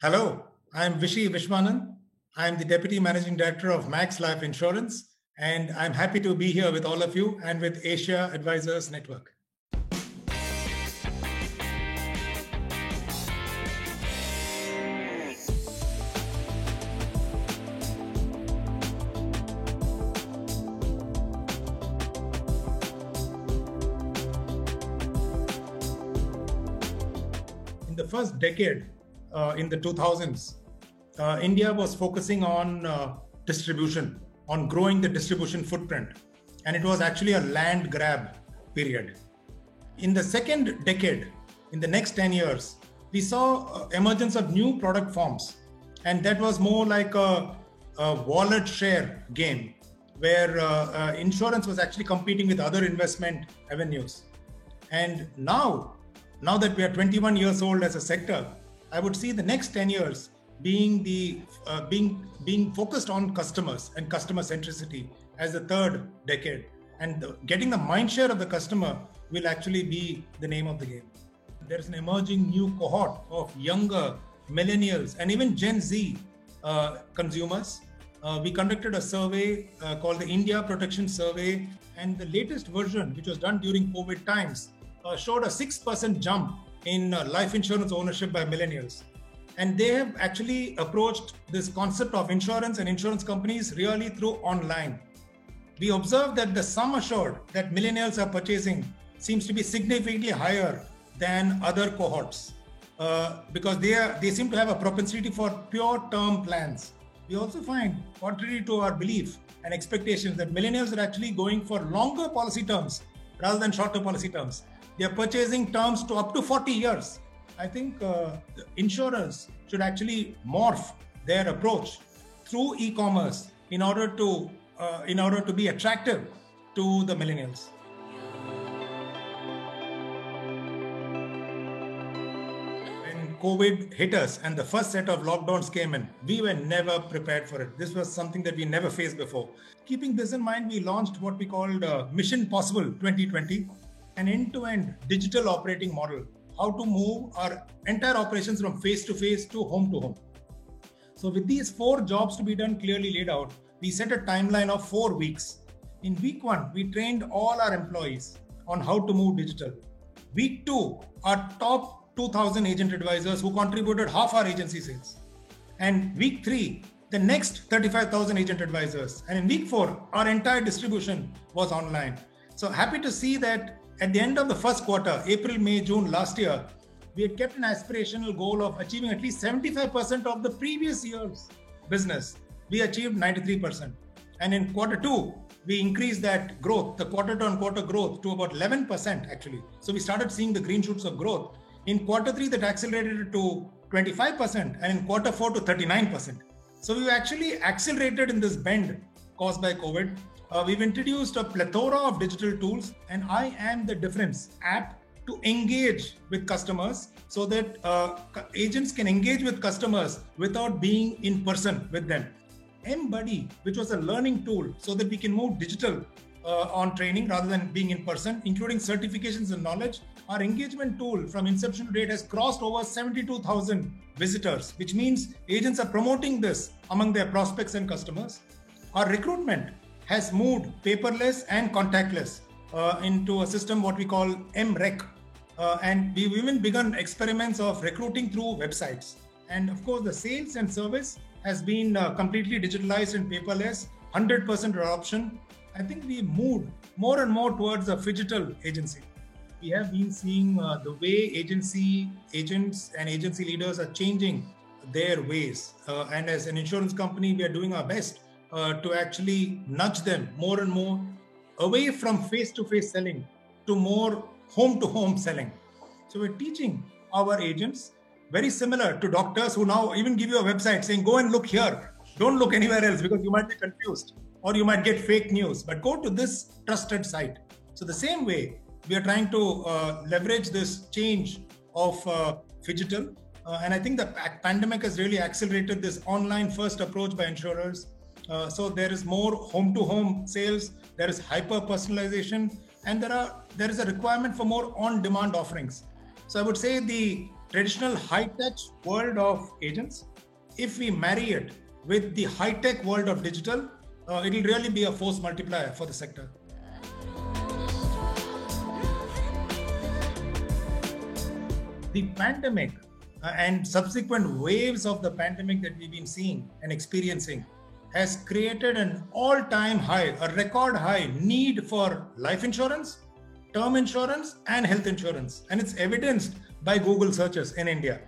Hello, I'm Vishy Vishwanan. I'm the Deputy Managing Director of Max Life Insurance, and I'm happy to be here with all of you and with Asia Advisors Network. In the first decade, in the 2000s, India was focusing on distribution, on growing the distribution footprint. And it was actually a land grab period. In the second decade, in the next 10 years, we saw emergence of new product forms. And that was more like a wallet share game, where insurance was actually competing with other investment avenues. And now that we are 21 years old as a sector, I would see the next 10 years being being focused on customers and customer centricity as the third decade. And getting the mind share of the customer will actually be the name of the game. There is an emerging new cohort of younger millennials and even Gen Z consumers. We conducted a survey called the India Protection Survey, and the latest version, which was done during COVID times, showed a 6% jump in life insurance ownership by millennials. And they have actually approached this concept of insurance and insurance companies really through online. We observed that the sum assured that millennials are purchasing seems to be significantly higher than other cohorts because they seem to have a propensity for pure term plans. We also find, contrary to our belief and expectations, that millennials are actually going for longer policy terms rather than shorter policy terms. They are purchasing terms to up to 40 years. I think insurers should actually morph their approach through e-commerce in order to be attractive to the millennials. When COVID hit us and the first set of lockdowns came in, we were never prepared for it. This was something that we never faced before. Keeping this in mind, we launched what we called Mission Possible 2020, an end-to-end digital operating model. How to move our entire operations from face-to-face to home. So with these 4 jobs to be done clearly laid out, we set a timeline of 4 weeks. In week 1, we trained all our employees on how to move digital. Week 2, our top 2,000 agent advisors who contributed half our agency sales. And week 3, the next 35,000 agent advisors. And in week 4, our entire distribution was online. So happy to see that at the end of the first quarter, April, May, June last year, we had kept an aspirational goal of achieving at least 75% of the previous year's business. We achieved 93%. And in quarter 2, we increased that growth, the quarter-on-quarter growth, to about 11% actually. So we started seeing the green shoots of growth. In quarter 3, that accelerated to 25%, and in quarter 4 to 39%. So we actually accelerated in this bend caused by COVID. We've introduced a plethora of digital tools, and I Am the Difference app to engage with customers so that agents can engage with customers without being in person with them. M-Buddy, which was a learning tool so that we can move digital on training rather than being in person, including certifications and knowledge. Our engagement tool from inception to date has crossed over 72,000 visitors, which means agents are promoting this among their prospects and customers. Our recruitment has moved paperless and contactless into a system what we call MREC. And we've even begun experiments of recruiting through websites. And of course, the sales and service has been completely digitalized and paperless, 100% adoption. I think we moved more and more towards a phygital agency. We have been seeing the way agents and agency leaders are changing their ways. And as an insurance company, we are doing our best to actually nudge them more and more away from face-to-face selling to more home-to-home selling. So we're teaching our agents, very similar to doctors who now even give you a website saying, go and look here. Don't look anywhere else because you might be confused or you might get fake news, but go to this trusted site. So the same way, we are trying to leverage this change of phygital. And I think the pandemic has really accelerated this online first approach by insurers. So there is more home-to-home sales, there is hyper-personalization, and there is a requirement for more on-demand offerings. So I would say the traditional high-tech world of agents, if we marry it with the high-tech world of digital, it'll really be a force multiplier for the sector. The pandemic and subsequent waves of the pandemic that we've been seeing and experiencing has created an all-time high, a record high need for life insurance, term insurance, and health insurance. And it's evidenced by Google searches in India.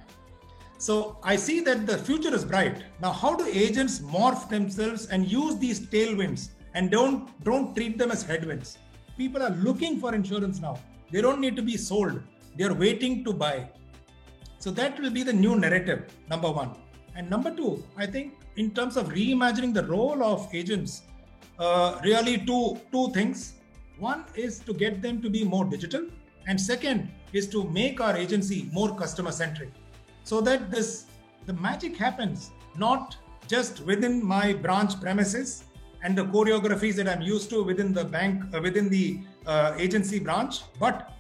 So I see that the future is bright. Now, how do agents morph themselves and use these tailwinds and don't treat them as headwinds? People are looking for insurance now. They don't need to be sold. They're waiting to buy. So that will be the new narrative, number one. And number two, I think in terms of reimagining the role of agents, really two things. One is to get them to be more digital. And second is to make our agency more customer centric. So that the magic happens not just within my branch premises and the choreographies that I'm used to within the bank, within the agency branch, but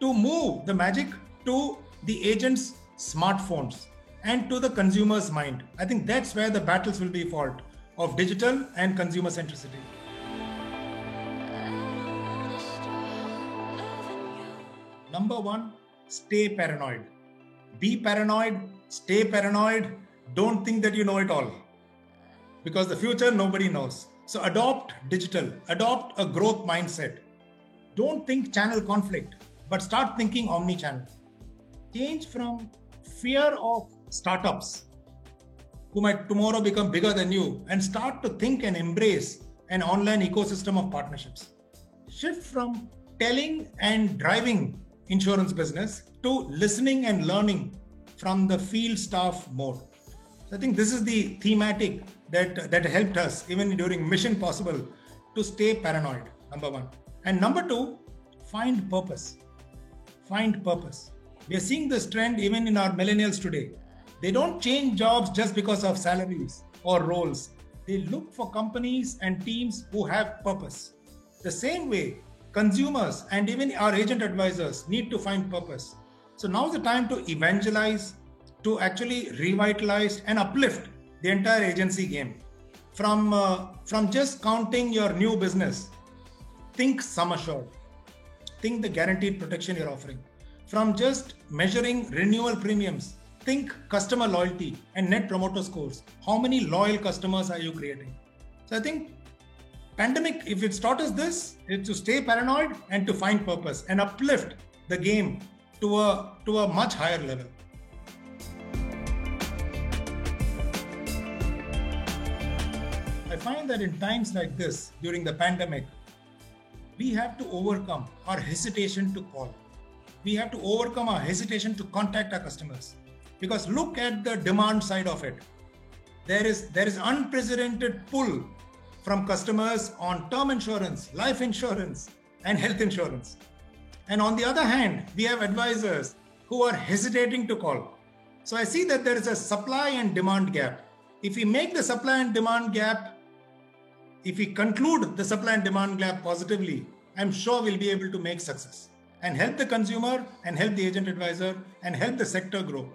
to move the magic to the agent's smartphones and to the consumer's mind. I think that's where the battles will be fought, of digital and consumer centricity. Number one, stay paranoid. Be paranoid, stay paranoid. Don't think that you know it all, because the future nobody knows. So adopt digital, adopt a growth mindset. Don't think channel conflict, but start thinking omni-channel. Change from fear of startups who might tomorrow become bigger than you and start to think and embrace an online ecosystem of partnerships. Shift from telling and driving insurance business to listening and learning from the field staff more. So I think this is the thematic that helped us even during Mission Possible to stay paranoid, number one. And number two, find purpose. Find purpose. We are seeing this trend even in our millennials today. They don't change jobs just because of salaries or roles. They look for companies and teams who have purpose. The same way, consumers and even our agent advisors need to find purpose. So now's the time to evangelize, to actually revitalize and uplift the entire agency game. From just counting your new business, think sum assured. Think the guaranteed protection you're offering. From just measuring renewal premiums, think customer loyalty and net promoter scores. How many loyal customers are you creating? So I think pandemic, if it's taught us this, it's to stay paranoid and to find purpose and uplift the game to a much higher level. I find that in times like this, during the pandemic, we have to overcome our hesitation to call. We have to overcome our hesitation to contact our customers. Because look at the demand side of it. There is unprecedented pull from customers on term insurance, life insurance, and health insurance. And on the other hand, we have advisors who are hesitating to call. So I see that there is a supply and demand gap. If we make the supply and demand gap, if we conclude the supply and demand gap positively, I'm sure we'll be able to make success and help the consumer and help the agent advisor and help the sector grow.